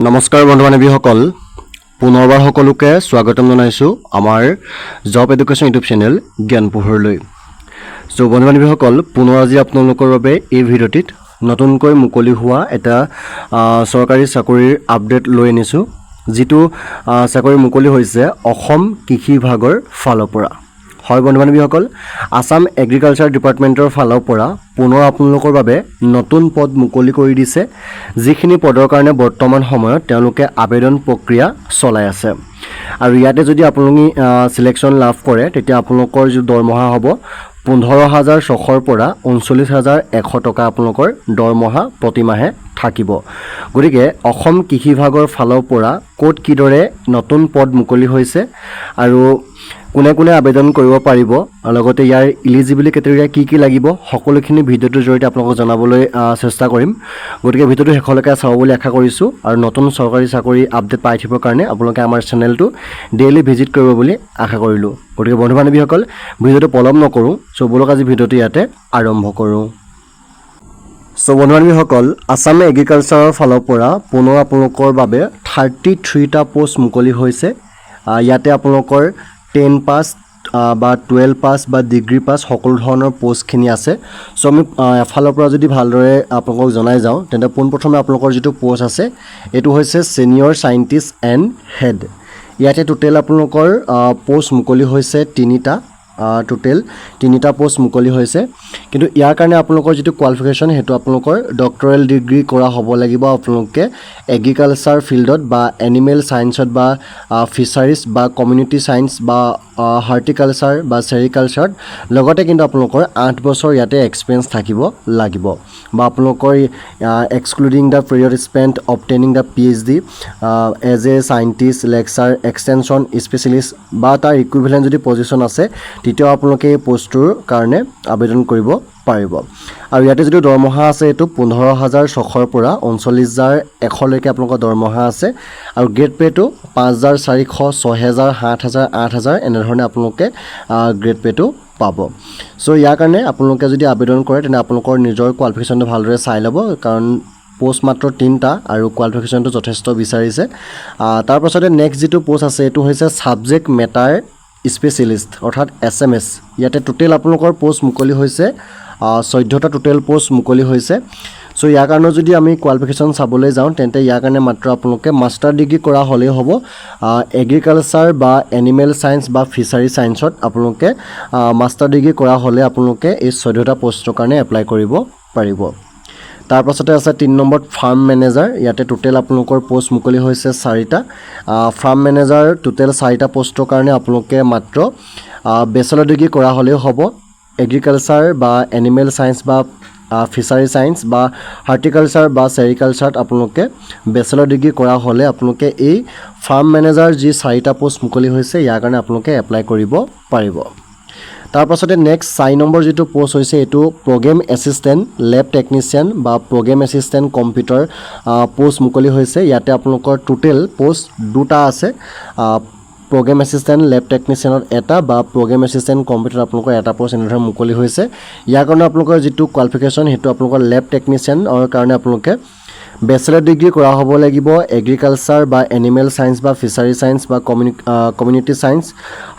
নমস্কাৰ বন্ধু বান্ধৱীসকল পুনৰবাৰ সকলোকে স্বাগতম জনাইছোঁ আমাৰ জব এডুকেশ্যন ইউটিউব চেনেল জ্ঞান পোহৰলৈ। সো বন্ধু বান্ধৱীসকল পুনৰ আজি আপোনালোকৰ বাবে এই ভিডিঅ'টিত নতুনকৈ মুকলি হোৱা এটা চৰকাৰী চাকৰিৰ আপডেট লৈ আনিছোঁ, যিটো চাকৰি মুকলি হৈছে অসম কৃষি বিভাগৰ ফালৰ পৰা। হয় বন্ধু বান্ধৱীসকল, আসাম এগ্ৰিকালচাৰ ডিপাৰ্টমেণ্টৰ ফালৰ পৰা পুনৰ আপোনালোকৰ বাবে নতুন পদ মুকলি কৰি দিছে, যিখিনি পদৰ কাৰণে বৰ্তমান সময়ত তেওঁলোকে আবেদন প্ৰক্ৰিয়া চলাই আছে। আৰু ইয়াতে যদি আপোনালোকে চিলেকশ্যন লাভ কৰে তেতিয়া আপোনালোকৰ যি দৰমহা হ'ব 15,600ৰ পৰা 39,100 টকা আপোনালোকৰ দৰমহা প্ৰতিমাহে থাকিব। গতিকে অসম কৃষি বিভাগৰ ফালৰ পৰা ক'ত কিদৰে নতুন পদ মুকলি হৈছে আৰু কোনে কোনে আবেদন কৰিব পাৰিব, লগতে ইয়াৰ ইলিজিবিলিটি ক্ৰাইটেৰিয়া কি লাগিব, সকলোখিনি ভিডিঅ'টোৰ জৰিয়তে আপোনালোকক জনাবলৈ চেষ্টা কৰিম। গতিকে ভিডিঅ'টো শেষলৈকে চাব বুলি আশা কৰিছোঁ আৰু নতুন চৰকাৰী চাকৰি আপডেট পাই থাকিবৰ কাৰণে আপোনালোকে আমাৰ চেনেলটো ডেইলি ভিজিট কৰিব বুলি আশা কৰিলোঁ। গতিকে বন্ধু বান্ধৱীসকল ভিডিঅ'টো পলম নকৰোঁ, ব'লক আজি ভিডিঅ'টো ইয়াতে আৰম্ভ কৰোঁ। সো বন্ধু বান্ধৱীসকল, আসাম এগ্ৰিকালচাৰৰ ফালৰ পৰা পুনৰ আপোনালোকৰ বাবে 33টা পোষ্ট মুকলি হৈছে। ইয়াতে আপোনালোকৰ 10 পাছ বা 12 পাছ বা ডিগ্ৰী পাছ সকলো ধৰণৰ পোষ্টখিনি আছে। চ' আমি এফালৰ পৰা যদি ভালদৰে আপোনালোকক জনাই যাওঁ তেন্তে পোনপ্ৰথমে আপোনালোকৰ যিটো পোষ্ট আছে এইটো হৈছে ছিনিয়ৰ চাইণ্টিষ্ট এণ্ড হেড। ইয়াতে টোটেল আপোনালোকৰ পোষ্ট মুকলি হৈছে টোটেল তিনিটা পোষ্ট মুকলি হৈছে। কিন্তু ইয়াৰ কাৰণে আপোনালোকৰ যিটো কোৱালিফিকেশ্যন সেইটো আপোনালোকৰ ডক্টৰেল ডিগ্ৰী কৰা হ'ব লাগিব। আপোনালোকে এগ্ৰিকালচাৰ ফিল্ডত বা এনিমেল ছায়েন্সত বা ফিচাৰিজ বা কমিউনিটি ছায়েন্স বা হৰ্টিকালচাৰ বা চেৰিকালচাৰত, লগতে কিন্তু আপোনালোকৰ 8 বছৰ ইয়াতে এক্সপিৰিয়েঞ্চ থাকিব লাগিব বা আপোনালোকৰ excluding the period spent obtaining the PhD as a scientist, lecture, extension specialist বা তাৰ ইকুইভেলেণ্ট যদি পজিশ্যন আছে তেতিয়াও আপোনালোকে এই পোষ্টটোৰ কাৰণে আবেদন কৰিব পাৰিব। আৰু ইয়াতে যিটো দৰমহা আছে এইটো 15,600ৰ পৰা 39,100লৈকে আপোনালোকৰ দৰমহা আছে। আৰু গ্ৰেড পে'টো 5,400, 6,000, 7,000, 8,000 এনেধৰণে আপোনালোকে গ্ৰেড পে'টো পাব। চ' ইয়াৰ কাৰণে আপোনালোকে যদি আবেদন কৰে তেনে আপোনালোকৰ নিজৰ কোৱালিফিকেশ্যনটো ভালদৰে চাই ল'ব, কাৰণ পোষ্ট মাত্ৰ 3টা আৰু কোৱালিফিকেশ্যনটো যথেষ্ট বিচাৰিছে। তাৰপাছতে নেক্সট যিটো পোষ্ট আছে এইটো হৈছে ছাবজেক্ট মেটাৰ স্পেচিয়েলিষ্ট অৰ্থাৎ SMS। ইয়াতে টোটেল আপোনালোকৰ পোষ্ট মুকলি হৈছে 14টা টোটেল পোষ্ট মুকলি হৈছে। চ' ইয়াৰ কাৰণে যদি আমি কোৱালিফিকেশ্যন চাবলৈ যাওঁ তেন্তে ইয়াৰ কাৰণে মাত্ৰ আপোনালোকে মাষ্টাৰ ডিগ্ৰী কৰা হ'লেই হ'ব। এগ্ৰিকালচাৰ বা এনিমেল ছায়েন্স বা ফিচাৰী ছায়েন্সত আপোনালোকে মাষ্টাৰ ডিগ্ৰী কৰা হ'লে আপোনালোকে এই 14টা পোষ্টৰ কাৰণে এপ্লাই কৰিব পাৰিব। তাৰপাছতে আছে 3 নম্বৰত ফাৰ্ম মেনেজাৰ। ইয়াতে টোটেল আপোনালোকৰ পোষ্ট মুকলি হৈছে 4টা। ফাৰ্ম মেনেজাৰ টোটেল 4টা পোষ্টৰ কাৰণে আপোনালোকে মাত্ৰ বেচেলৰ ডিগ্ৰী কৰা হ'লেও হ'ব। এগ্ৰিকালচাৰ বা এনিমেল ছায়েন্স বা ফিচাৰী ছায়েন্স বা হৰ্টিকালচাৰ বা চেৰিকালচাৰত আপোনালোকে বেচেলৰ ডিগ্ৰী কৰা হ'লে আপোনালোকে এই ফাৰ্ম মেনেজাৰ যি 4টা পোষ্ট মুকলি হৈছে ইয়াৰ কাৰণে আপোনালোকে এপ্লাই কৰিব পাৰিব। তাৰপাছতে নেক্সট 4 নম্বৰ যিটো পোষ্ট হৈছে এইটো প্ৰগ্ৰেম এছিষ্টেণ্ট লেব টেকনিচিয়ান বা প্ৰগ্ৰেম এছিষ্টেণ্ট কম্পিউটাৰ পোষ্ট মুকলি হৈছে। ইয়াতে আপোনালোকৰ টোটেল পোষ্ট 2টা আছে। প্ৰগ্ৰেম এছিষ্টেণ্ট লেব টেকনিচিয়ানত এটা বা প্ৰগ্ৰেম এছিষ্টেণ্ট কম্পিউটাৰ আপোনালোকৰ এটা পোষ্ট এনেধৰণে মুকলি হৈছে। ইয়াৰ কাৰণে আপোনালোকৰ যিটো কোৱালিফিকেশ্যন সেইটো আপোনালোকৰ লেব টেকনিচিয়ানৰ কাৰণে আপোনালোকে বেচেলৰ ডিগ্ৰী কৰা হ'ব লাগিব। এগ্ৰিকালচাৰ বা এনিমেল ছায়েন্স বা ফিচাৰী ছায়েন্স বা কমিউনিটি ছায়েন্স,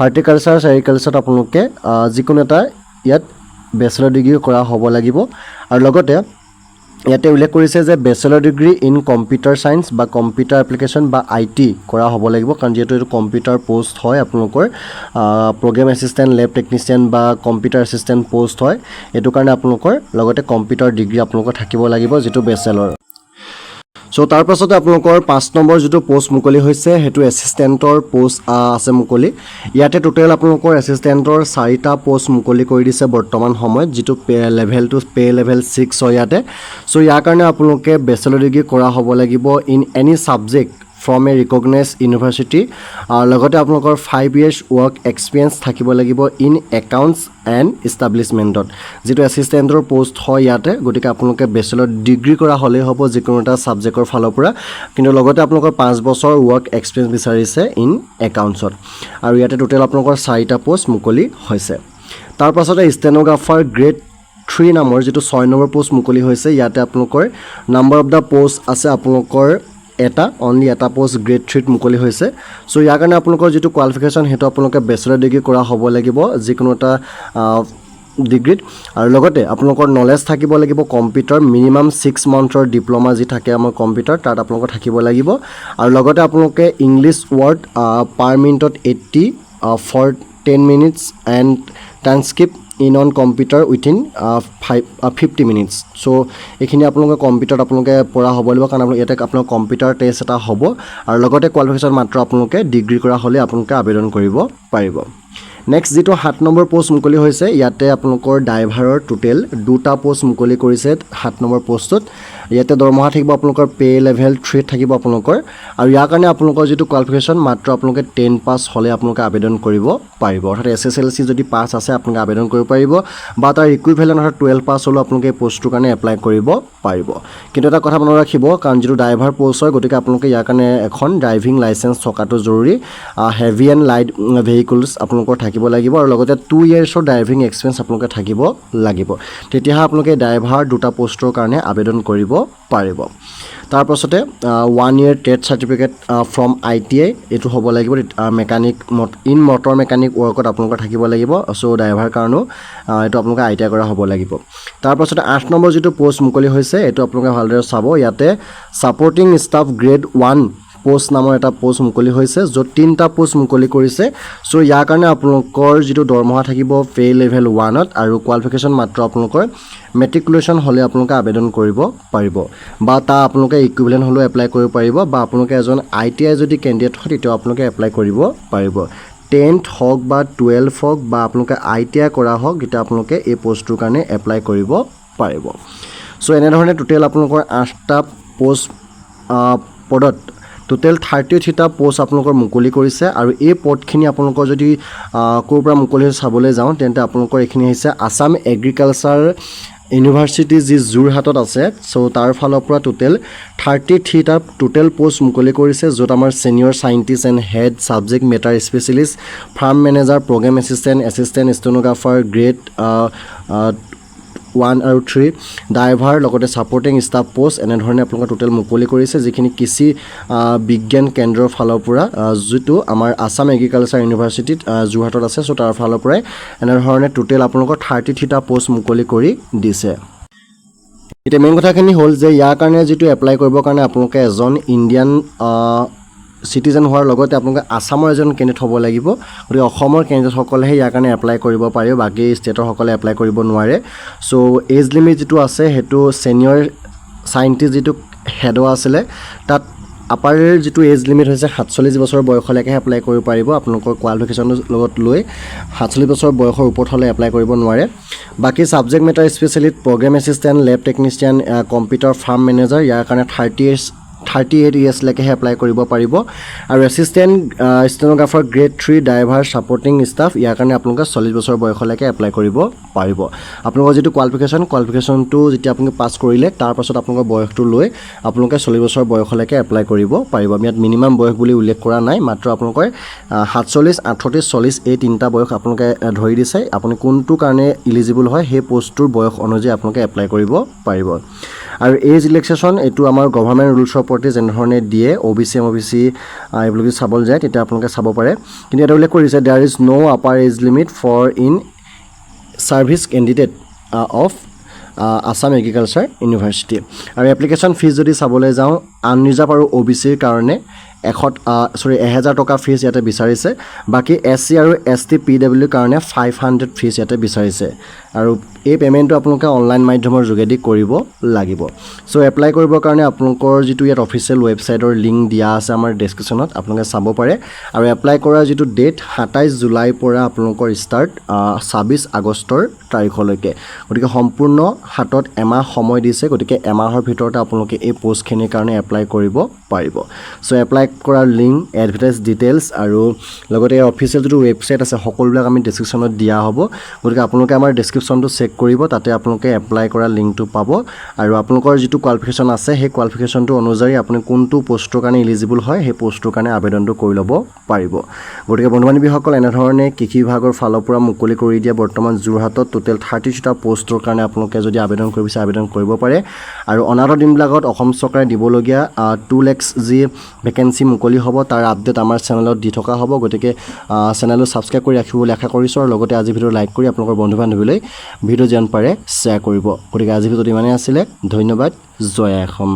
হৰ্টিকালচাৰ, চেৰিকালচাৰত আপোনালোকে যিকোনো এটা ইয়াত বেচেলৰ ডিগ্ৰী কৰা হ'ব লাগিব। আৰু লগতে ইয়াতে উল্লেখ কৰিছে যে bachelor degree in computer science বা কম্পিউটাৰ এপ্লিকেশ্যন বা IT কৰা হ'ব লাগিব, কাৰণ যিহেতু এইটো কম্পিউটাৰ পোষ্ট হয় আপোনালোকৰ প্ৰগ্ৰেম এছিষ্টেণ্ট লেব টেকনিচিয়ান বা কম্পিউটাৰ এছিষ্টেণ্ট পোষ্ট হয়। এইটো কাৰণে আপোনালোকৰ লগতে কম্পিউটাৰ ডিগ্ৰী আপোনালোকৰ থাকিব লাগিব, যিটো বেচেলৰ। চ' তাৰপাছতে আপোনালোকৰ 5 নম্বৰ যিটো পোষ্ট মুকলি হৈছে সেইটো এছিষ্টেণ্টৰ পোষ্ট আছে মুকলি। ইয়াতে টোটেল আপোনালোকৰ এছিষ্টেণ্টৰ 4টা পোষ্ট মুকলি কৰি দিছে বৰ্তমান সময়ত, যিটো লেভেলটো পে লেভেল 6 হয় ইয়াতে। চ' ইয়াৰ কাৰণে আপোনালোকে বেচেলৰ ডিগ্ৰী কৰা হ'ব লাগিব in any subject from A recognise university. লগতে আপোনালোকৰ 5 years ৱৰ্ক এক্সপিৰিয়েঞ্চ থাকিব লাগিব ইন একাউণ্টছ এণ্ড ইষ্টাব্লিছমেণ্টত, যিটো এছিষ্টেণ্টৰ পোষ্ট হয় ইয়াতে। গতিকে আপোনালোকে বেচেলৰ ডিগ্ৰী কৰা হ'লেই হ'ব যিকোনো এটা ছাবজেক্টৰ ফালৰ পৰা, কিন্তু লগতে আপোনালোকৰ 5 বছৰ ৱৰ্ক এক্সপিৰিয়েঞ্চ বিচাৰিছে ইন একাউণ্টছত। আৰু ইয়াতে টোটেল আপোনালোকৰ 4টা পোষ্ট মুকলি হৈছে। তাৰপাছতে ষ্টেন'গ্ৰাফাৰ গ্ৰেড 3 নামৰ যিটো 6 নম্বৰ পোষ্ট মুকলি হৈছে। ইয়াতে আপোনালোকৰ নাম্বাৰ অফ দ্য পোষ্ট আছে আপোনালোকৰ অনলি এটা পোষ্ট গ্ৰেড 3ত মুকলি হৈছে সো ইয়াৰ কাৰণে আপোনালোকৰ যেটো কোৱালিফিকেশন হেতু আপোনালোকে বেচেলৰ ডিগ্ৰী কৰা হ'ব লাগিব যিকোনো এটা ডিগ্ৰীত আৰু লগতে আপোনালোকৰ নলেজ থাকিব লাগিব কম্পিউটাৰ মিনিমাম 6 মান্থৰ ডিপ্লোমা যি থাকে আমাৰ কম্পিউটাৰ তাত আপোনালোকৰ থাকিব লাগিব আৰু লগতে আপোনালোকে ইংলিছ ৱৰ্ড পাৰ মিনিটত 80 for 10 minutes and transcript in on computer within 50 minutes so এখিনি আপোনালোকে কম্পিউটাৰত আপোনালোকে পঢ়া হ'ব লাগিব কাৰণ ইয়াতে আপোনাৰ কম্পিউটাৰ টেষ্ট এটা হ'ব আৰু লগতে কোৱালিফিকেশন মাত্ৰ আপোনালোকে ডিগ্ৰী কৰা হ'লে আপোনালোকে আবেদন কৰিব পাৰিব নেক্সট যেটো 7 নম্বৰ পোষ্ট মুকলি হৈছে ইয়াতে আপোনালোকৰ ড্ৰাইভাৰৰ টোটেল দুটা পোষ্ট মুকলি কৰিছে 7 নম্বৰ পোষ্টত ইয়াতে দৰমহা থাকিব আপোনালোকৰ পে লেভেল 3 থাকিব আপোনালোকৰ আৰু ইয়াৰ কাৰণে আপোনালোকৰ যেটো কোৱালিফিকেশন মাত্ৰ আপোনালোকে 10 পাছ হ'লে আপোনালোকে আবেদন কৰিব পাৰিব অৰ্থাৎ এছএছএলসি যদি পাছ আছে আপোনালোকে আবেদন কৰিব পাৰিব বা তাৰ ইকুইভেলেন্ট অৰ্থাৎ 12 পাছ হ'লে আপোনালোকে এই পোষ্টৰ কাৰণে এপ্লাই কৰিব পাৰিব কিন্তু এটা কথা মনত ৰাখিব কাৰণ যেটো ড্ৰাইভাৰ পোষ্ট হয় গতিকে আপোনালোকে ইয়াৰ কাৰণে এখন ড্ৰাইভিং লাইসেন্স থকাটো জৰুৰী হেভি এণ্ড লাইট ভেহিকলছ আপোনালোকৰ থাকিব লাগিব আৰু লগতে 2 ইয়াৰ্ছৰ ড্ৰাইভিং এক্সপেৰিয়েন্স আপোনালোকে থাকিব লাগিব তেতিয়াহে আপোনালোকে ড্ৰাইভাৰ দুটা পোষ্টৰ কাৰণে আবেদন কৰিব পাৰিব তাৰ পাছতে 1 ইয়াৰ টেট সাৰ্টিফিকেট ফ্ৰম ITI এটো হ'ব লাগিব মেকানিক ইন মটৰ মেকানিক ওয়াৰ্কত আপোনালোকৰ থাকিব লাগিব সো ড্ৰাইভাৰ কাৰণেও এটো আপোনালোকে ITI কৰা হ'ব লাগিব তাৰ পাছতে 8 নম্বৰ যেটো পোষ্ট মুকলি হৈছে এটো আপোনালোকে ভালদৰে চাব ইয়াতে সাপোৰ্টিং ষ্টাফ গ্ৰেড 1 পোষ্ট নামৰ এটা পোষ্ট মুকলি হৈছে য'ত 3টা পোষ্ট মুকলি কৰিছে সো ইয়াৰ কাৰণে আপোনালোকৰ যেটো দৰমহা থাকিব পে লেভেল 1ত আৰু কোৱালিফিকেশন মাত্ৰ আপোনালোকৰ মেট্ৰিকুলেশন হলে আপোনালোকে আবেদন কৰিব পাৰিব বা তা আপোনালোকে ইকুইভেলেন্ট হলে এপ্লাই কৰিব পাৰিব বা আপোনালোকে এজন ITI যদি ক্যান্ডিডেট হয় তেতিয়া আপোনালোকে এপ্লাই কৰিব পাৰিব 10th হক বা 12th হক বা আপোনালোকে ITI কৰা হক তেতিয়া আপোনালোকে এই পোষ্টৰ কাৰণে এপ্লাই কৰিব পাৰিব সো এনে ধৰণে টোটেল আপোনালোকৰ 8টা পোষ্ট পদত টোটেল 33টা পোষ্ট আপোনালোকৰ মুকলি কৰিছে আৰু এই পদখিনি আপোনালোকৰ যদি কোৰপৰা মুকলি চাবলৈ যাওঁ তেন্তে আপোনালোকৰ এখিনি হৈছে আসাম এগ্ৰিকালচাৰ ইউনিভাৰ্সিটি যি জুৰহাটত আছে সো তাৰ ফালৰ পৰা টোটেল 33টা টোটেল পোষ্ট মুকলি কৰিছে য'ত আমাৰ senior scientist and head subject matter specialist farm manager program assistant stenographer grade 1 আৰু 3 ড্ৰাইভাৰ লগতে সাপোৰ্টিং ষ্টাফ পোষ্ট এনে ধৰণে আপোনালোকৰ টোটেল মুকলি কৰিছে যিখিনি কৃষি বিজ্ঞান কেন্দ্ৰৰ ফালৰ পৰা যেটো আমাৰ আসাম এগ্ৰিকালচাৰ ইউনিভাৰ্সিটিত জুৰহাটত আছে সো তাৰ ফালৰ পৰা এনে ধৰণে টোটেল আপোনালোকৰ 33টা পোষ্ট মুকলি কৰি দিছে এটা মেইন কথাখিনি হ'ল যে ইয়াৰ কাৰণে যেটো এপ্লাই কৰিবৰ কাৰণে আপোনালোকে এজন ইণ্ডিয়ান সিটিজেন হোৱাৰ লগতে আপোনালোকে আসামৰ এজন ক্যান্ডিডেট হ'ব লাগিব গতিকে অসমৰ ক্যান্ডিডেট সকলেহে ইয়াৰ কাৰণে এপ্লাই কৰিব পাৰিব বাকি ষ্টেটৰ সকলে এপ্লাই কৰিব নোৱাৰে সো এজ লিমিট যেটো আছে হেতু সিনিয়ৰ সাইন্টিষ্ট যেটো হেড আছিলে তাত আপাৰ যেটো এজ লিমিট হৈছে 47 বছৰ বয়সলৈকে এপ্লাই কৰিব পাৰিব আপোনালোকৰ কোৱালিফিকেশনৰ লগত লৈ 47 বছৰ বয়সৰ ওপৰত হলে এপ্লাই কৰিব নোৱাৰে বাকি subject matter specialist program assistant lab technician computer farm manager ইয়াৰ কাৰণে 38 years লৈকে এপ্লাই কৰিব পাৰিব আৰু assistant stenographer grade 3 driver supporting staff ইয়াৰ কাৰণে আপোনালোকে 40 বছৰ বয়সলৈকে এপ্লাই কৰিব পাৰিব আপোনালোকৰ যেটো কোৱালিফিকেশনটো যেতিয়া আপুনি পাস কৰিলে তাৰ পাছত আপোনালোকৰ বয়সটো লৈ আপোনালোকে 40 বছৰ বয়সলৈকে এপ্লাই কৰিব পাৰিব আমি ইয়াত মিনিমাম বয়স বুলি উল্লেখ কৰা নাই মাত্ৰ আপোনালোকৰ 47 38 40 এই তিনটা বয়স আপোনালোকে ধৰি দিছে আপুনি কোনটো কাৰণে এলিজিবল হয় সেই পোষ্টৰ বয়স অনুযায়ী আপোনালোকে এপ্লাই কৰিব পাৰিব আৰু এজ ৰিলেক্সেশন এটো আমাৰ গভৰ্ণমেন্ট ৰুলছৰ ওপৰতে যেনে ধৰণে দিয়ে OBC এইবিলাক চাবল যায় তেতিয়া আপোনালোকে চাব পাৰে কিন্তু এটা উল্লেখ কৰিছে there is no upper age limit for in service candidate of Assam agriculture university আৰু এপ্লিকেশন ফিজ যদি চাবলৈ যাওঁ আনৰিজাৰ্ভ আৰু OBCৰ কাৰণে 1000 টকা ফিজ ইয়াতে বিচাৰিছে বাকি SC আৰু ST PW কাৰণে 500 ফিজ ইয়াতে বিচাৰিছে আৰু এই পেমেন্টটো আপোনালোকে অনলাইন মাধ্যমৰ যোগেদি কৰিব লাগিব সো এপ্লাই কৰিবৰ কাৰণে আপোনালোকৰ যেটো ইয়াত অফিচিয়েল ৱেবসাইটৰ লিংক দিয়া আছে আমাৰ ডেসক্ৰিপচনত আপোনালোকে চাব পাৰে আৰু এপ্লাই কৰাৰ যেটো ডেট 27 জুলাই পৰা আপোনালোকৰ ষ্টাৰ্ট 26 আগষ্টৰ তাৰিখলৈকে গতিকে সম্পূৰ্ণ হাতত এমাহ সময় দিছে গতিকে এমাহৰ ভিতৰতে আপোনালোকে এই পোষ্টখিনিৰ কাৰণে এপ্লাই কৰিব পাৰিব সো এপ্লাই কৰাৰ লিংক এডভাৰটাইজ ডিটেইলছ আৰু লগতে অফিচিয়েল যেটো ৱেবসাইট আছে সকলোবিলাক আমি ডেসক্ৰিপচনত দিয়া হ'ব গতিকে আপোনালোকে আমাৰ ডেসক্ৰিপচন ডেছক্ৰিপশ্যনটো চেক কৰিব তাতে আপোনালোকে এপ্লাই কৰা লিংকটো পাব আৰু আপোনালোকৰ যিটো কোৱালিফিকেশ্যন আছে সেই কোৱালিফিকেশ্যনটো অনুযায়ী আপুনি কোনটো পোষ্টৰ কাৰণে এলিজিবল হয় সেই পোষ্টৰ কাৰণে আবেদনটো কৰি ল'ব পাৰিব গতিকে বন্ধু বান্ধৱীসকল এনেধৰণে কৃষি বিভাগৰ ফালৰ পৰা মুকলি কৰি দিয়া বৰ্তমান যোৰহাটত টোটেল 32টা পোষ্টৰ কাৰণে আপোনালোকে যদি আবেদন কৰিব বিচাৰে আবেদন কৰিব পাৰে আৰু অনাগত দিনবিলাকত অসম চৰকাৰে দিবলগীয়া 2 লাখ যি ভেকেঞ্চি মুকলি হ'ব তাৰ আপডেট আমাৰ চেনেলত দি থকা হ'ব গতিকে চেনেলটো ছাবস্ক্ৰাইব কৰি ৰাখিব বুলি আশা কৰিছোঁ আৰু লগতে আজি ভিডিঅ' লাইক কৰি আপোনালোকৰ বন্ধু বান্ধৱীলৈ ভিডিঅ' যিমান পাৰে শ্বেয়াৰ কৰিব গতিকে আজি ভিডিঅ'টো ইমানেই আছিলে ধন্যবাদ জয় অসম